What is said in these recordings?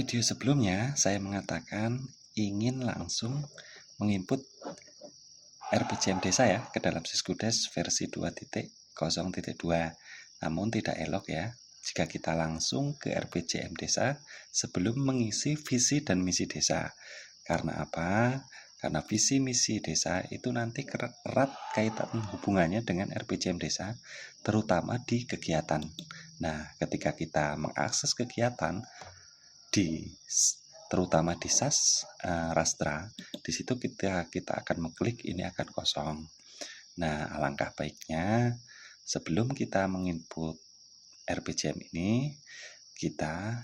video sebelumnya, saya mengatakan ingin langsung menginput RPJM desa ya ke dalam Siskudes versi 2.0.2. Namun tidak elok ya jika kita langsung ke RPJM desa sebelum mengisi visi dan misi desa. Karena apa? Karena visi misi desa itu nanti erat kaitan hubungannya dengan RPJM desa, terutama di kegiatan. Nah, ketika kita mengakses kegiatan terutama di SAS Rastra, di situ kita akan mengklik ini akan kosong. Nah, alangkah baiknya sebelum kita menginput RPJM ini, kita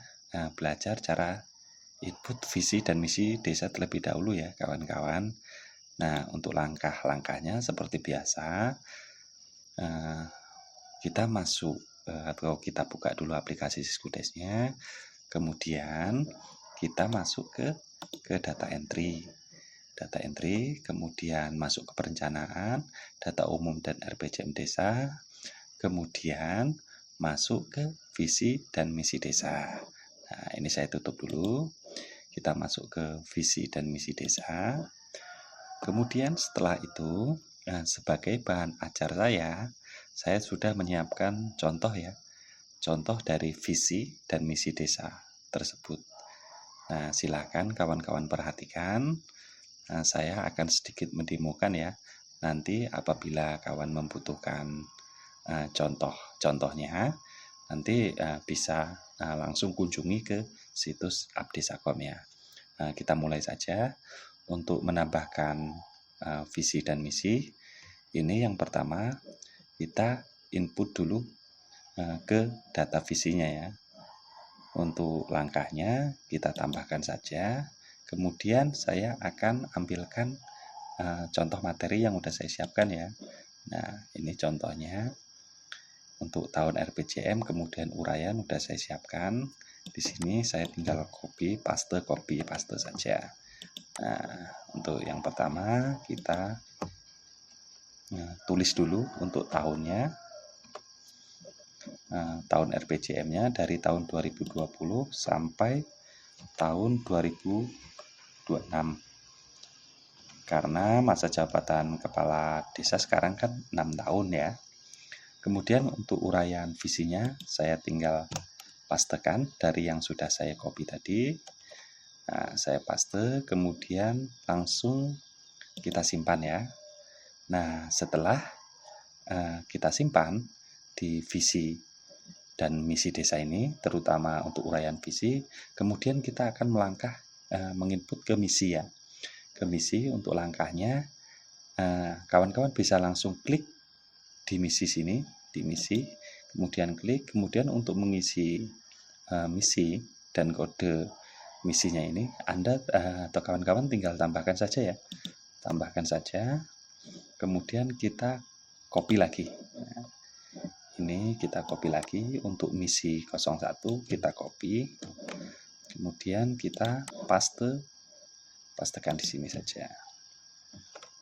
belajar cara input visi dan misi desa terlebih dahulu ya kawan-kawan. Nah, untuk langkah-langkahnya seperti biasa, kita masuk atau kita buka dulu aplikasi Siskudes-nya, kemudian kita masuk ke data entry, kemudian masuk ke perencanaan, data umum dan RPJM desa, kemudian masuk ke visi dan misi desa. Nah, ini saya tutup dulu. Kita masuk ke visi dan misi desa. Kemudian setelah itu, sebagai bahan ajar saya sudah menyiapkan contoh ya. Contoh dari visi dan misi desa tersebut. Nah, silakan kawan-kawan perhatikan. Saya akan sedikit mendemokan ya. Nanti apabila kawan membutuhkan contohnya, nanti bisa langsung kunjungi ke situs Abdesakom ya. Kita mulai saja untuk menambahkan visi dan misi. Ini yang pertama, kita input dulu ke data visinya ya. Untuk langkahnya kita tambahkan saja. Kemudian saya akan ambilkan contoh materi yang sudah saya siapkan ya. Nah, ini contohnya untuk tahun RPJM, kemudian uraian sudah saya siapkan. Di sini saya tinggal copy paste saja. Nah, untuk yang pertama kita tulis dulu untuk tahunnya. Tahun RPJM-nya dari tahun 2020 sampai tahun 2026. Karena masa jabatan kepala desa sekarang kan 6 tahun ya. Kemudian untuk uraian visinya saya tinggal pastekan dari yang sudah saya copy tadi. Nah, saya paste, kemudian langsung kita simpan ya. Nah, setelah kita simpan di visi dan misi desa ini, terutama untuk uraian visi, kemudian kita akan melangkah menginput ke misi ya. Ke misi untuk langkahnya, kawan-kawan bisa langsung klik di misi sini, di misi, kemudian klik, kemudian untuk mengisi misi dan kode misinya ini, Anda atau kawan-kawan tinggal tambahkan saja ya. Tambahkan saja, kemudian kita copy lagi. Nah, ini kita copy lagi untuk misi 01, kita copy, kemudian kita pastekan di sini saja.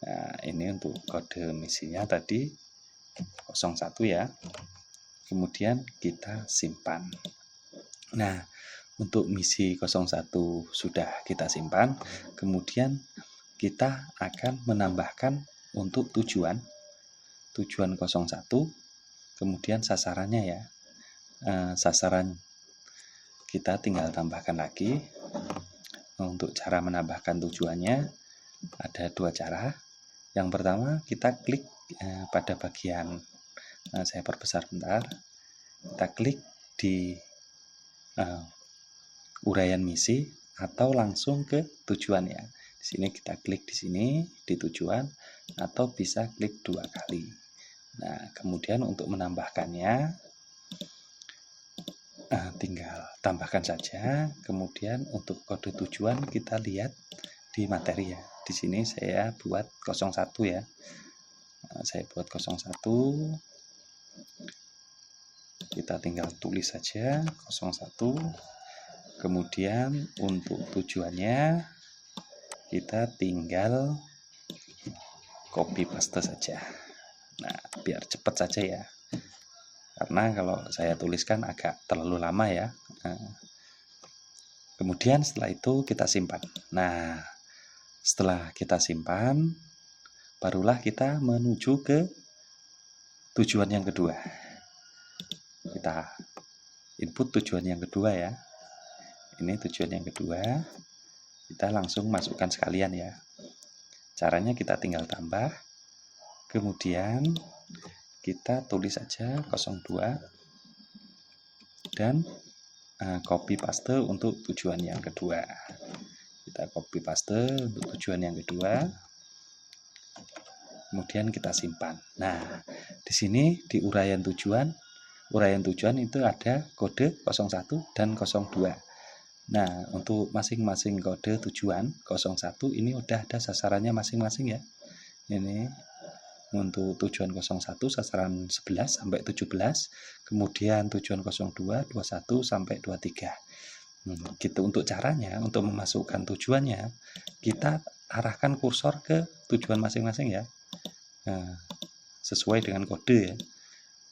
Nah, ini untuk kode misinya tadi 01 ya. Kemudian kita simpan. Nah, untuk misi 01 sudah kita simpan, kemudian kita akan menambahkan untuk tujuan 01, kemudian sasarannya ya. Sasaran kita tinggal tambahkan lagi. Untuk cara menambahkan tujuannya ada dua cara. Yang pertama kita klik pada bagian, saya perbesar bentar. Kita klik di uraian misi atau langsung ke tujuan ya. Di sini kita klik di sini di tujuan atau bisa klik 2 kali. Nah, kemudian untuk menambahkannya tinggal tambahkan saja. Kemudian untuk kode tujuan kita lihat di materi ya. Di sini saya buat 01 ya. Saya buat 01. Kita tinggal tulis saja 01. Kemudian untuk tujuannya kita tinggal copy paste saja. Nah, biar cepat saja ya. Karena kalau saya tuliskan agak terlalu lama ya. Kemudian setelah itu kita simpan. Nah, setelah kita simpan, barulah kita menuju ke tujuan yang kedua. Kita input tujuan yang kedua ya. Ini tujuan yang kedua. Kita langsung masukkan sekalian ya. Caranya kita tinggal tambah. Kemudian kita tulis saja 02 dan copy paste untuk tujuan yang kedua. Kita copy paste untuk tujuan yang kedua. Kemudian kita simpan. Nah, di sini di uraian tujuan itu ada kode 01 dan 02. Nah, untuk masing-masing kode tujuan 01 ini udah ada sasarannya masing-masing ya. Ini untuk tujuan 01 sasaran 11 sampai 17, kemudian tujuan 02 21 sampai 23. Gitu untuk caranya, untuk memasukkan tujuannya, kita arahkan kursor ke tujuan masing-masing ya. Nah, sesuai dengan kode ya.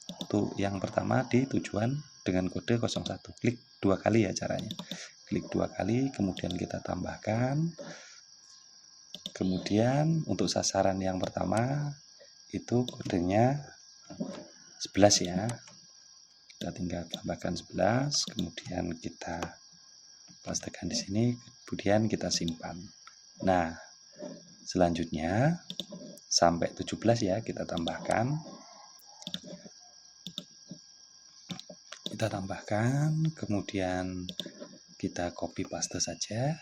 Untuk yang pertama di tujuan dengan kode 01. Klik 2 kali ya caranya. Klik 2 kali, kemudian kita tambahkan. Kemudian untuk sasaran yang pertama itu kodenya 11 ya. Kita tinggal tambahkan 11, kemudian kita pastekan di sini, kemudian kita simpan. Nah, selanjutnya sampai 17 ya kita tambahkan. Kemudian kita copy paste saja.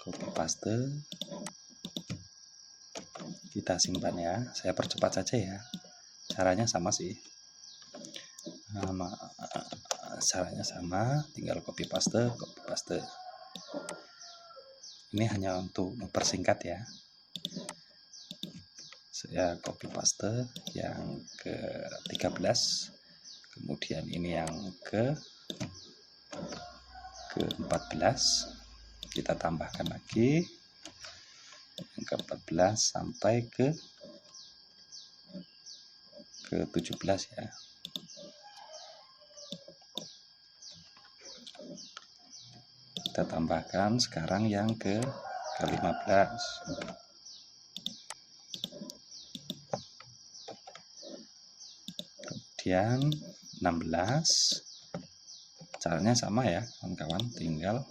Copy paste. Kita simpan ya. Saya percepat saja ya. Caranya sama sih. Caranya sama, tinggal copy paste. Ini hanya untuk mempersingkat ya. Saya copy paste yang ke-13, kemudian ini yang ke-14, kita tambahkan lagi yang ke-14 sampai ke-17 ya. Kita tambahkan sekarang yang ke-15. Kemudian 16. Caranya sama ya kawan-kawan, tinggal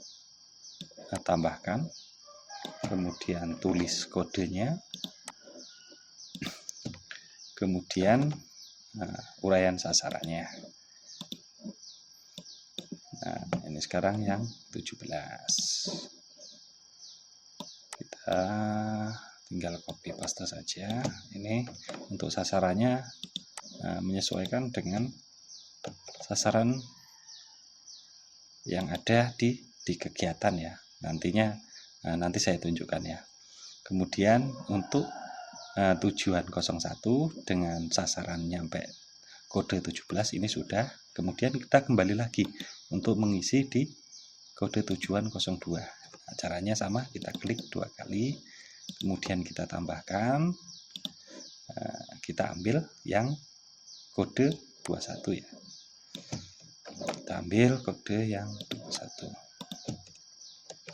tambahkan, kemudian tulis kodenya, kemudian uraian sasarannya. Nah, ini sekarang yang 17. Kita tinggal copy paste saja. Ini untuk sasarannya menyesuaikan dengan sasaran yang ada di kegiatan ya. Nanti saya tunjukkan ya. Kemudian untuk tujuan 01 dengan sasaran nyampe kode 17 ini sudah. Kemudian kita kembali lagi untuk mengisi di kode tujuan 02. Nah, caranya sama, kita klik 2 kali, kemudian kita tambahkan, kita ambil yang kode 21 ya. Kita ambil kode yang 21.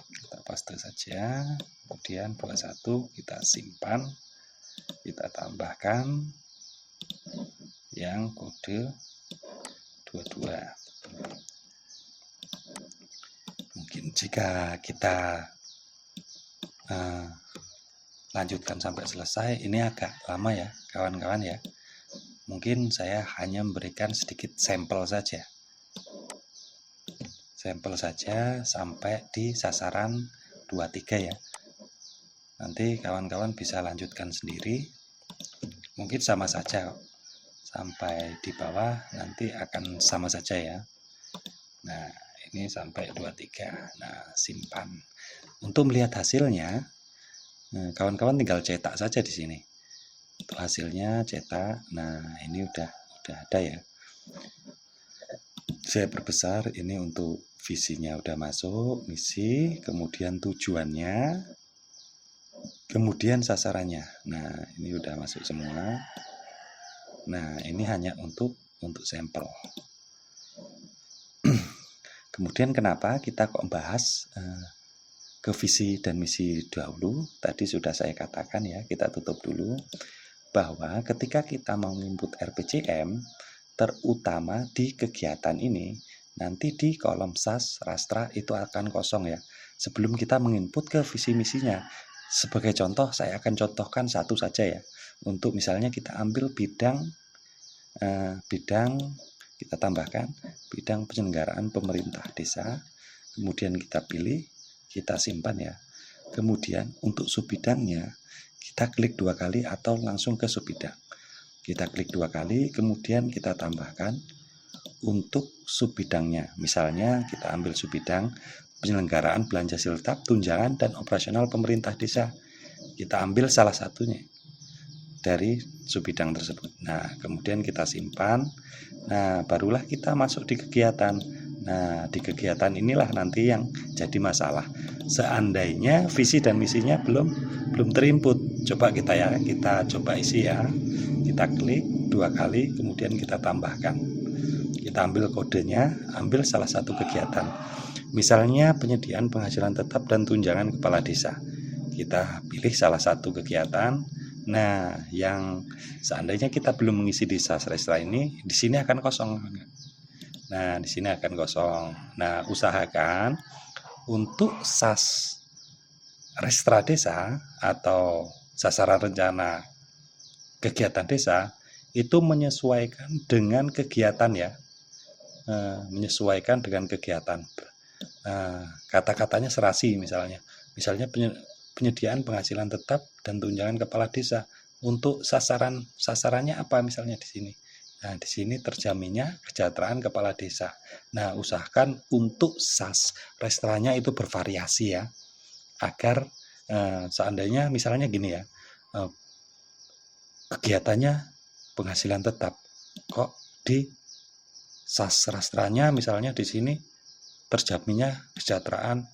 Kita paste saja, kemudian 21 kita simpan, kita tambahkan yang kode 22. Mungkin jika kita lanjutkan sampai selesai, ini agak lama ya kawan-kawan ya. Mungkin saya hanya memberikan sedikit sampel saja. Sampai di sasaran 23 ya. Nanti kawan-kawan bisa lanjutkan sendiri. Mungkin sama saja. Sampai di bawah nanti akan sama saja ya. Nah, ini sampai 23. Nah, simpan. Untuk melihat hasilnya, kawan-kawan tinggal cetak saja di sini. Untuk hasilnya cetak. Nah, ini udah ada ya. Saya perbesar, ini untuk visinya udah masuk, misi, kemudian tujuannya, kemudian sasarannya. Nah, ini udah masuk semua. Nah, ini hanya untuk sampel. Kemudian kenapa kita kok bahas ke visi dan misi dahulu? Tadi sudah saya katakan ya, kita tutup dulu bahwa ketika kita mau input RPJM, terutama di kegiatan ini, nanti di kolom SAS Rastra itu akan kosong ya, sebelum kita menginput ke visi misinya. Sebagai contoh, saya akan contohkan satu saja ya. Untuk misalnya kita ambil bidang kita tambahkan bidang penyelenggaraan pemerintah desa, kemudian kita pilih, kita simpan ya. Kemudian untuk subbidangnya kita klik 2 kali atau langsung ke subbidang. Kita klik 2 kali, kemudian kita tambahkan untuk subbidangnya. Misalnya kita ambil subbidang penyelenggaraan belanja siltap, tunjangan dan operasional pemerintah desa. Kita ambil salah satunya dari subbidang tersebut. Nah, kemudian kita simpan. Nah, barulah kita masuk di kegiatan. Nah, di kegiatan inilah nanti yang jadi masalah. Seandainya visi dan misinya belum terinput. Coba kita coba isi ya. Kita klik 2 kali, kemudian kita tambahkan. Kita ambil kodenya, ambil salah satu kegiatan. Misalnya penyediaan penghasilan tetap dan tunjangan kepala desa. Kita pilih salah satu kegiatan. Nah, yang seandainya kita belum mengisi di SAS Rastra ini, di sini akan kosong. Nah, di sini akan kosong. Nah, usahakan untuk SAS Rastra Desa atau sasaran rencana kegiatan desa itu menyesuaikan dengan kegiatan ya. Menyesuaikan dengan kegiatan. Kata-katanya serasi misalnya. Misalnya penyediaan penghasilan tetap dan tunjangan kepala desa. Untuk sasarannya apa misalnya di sini? Nah, di sini terjaminnya kesejahteraan kepala desa. Nah, usahakan untuk SAS Rastranya itu bervariasi ya, agar seandainya misalnya gini ya, kegiatannya penghasilan tetap, kok di SAS Rastranya misalnya di sini terjaminnya kesejahteraan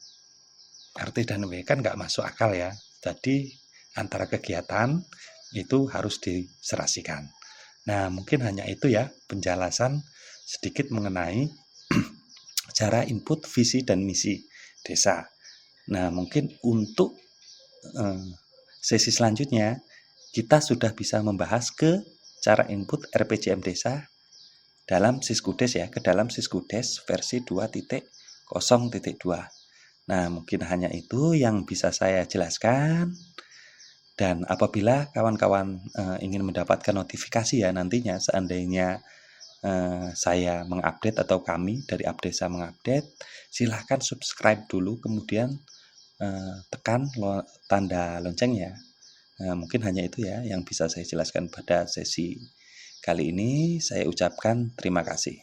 RT dan W, kan nggak masuk akal ya. Jadi antara kegiatan itu harus diserasikan. Nah, mungkin hanya itu ya penjelasan sedikit mengenai cara input visi dan misi desa. Nah, mungkin untuk sesi selanjutnya kita sudah bisa membahas ke cara input RPJM desa dalam Siskudes ya, ke dalam Siskudes versi 2.0.2. Nah, mungkin hanya itu yang bisa saya jelaskan. Dan apabila kawan-kawan ingin mendapatkan notifikasi ya nantinya seandainya saya mengupdate atau kami dari Abdesa mengupdate, silahkan subscribe dulu, kemudian tekan tanda loncengnya. Mungkin hanya itu ya yang bisa saya jelaskan pada sesi kali ini. Saya ucapkan terima kasih.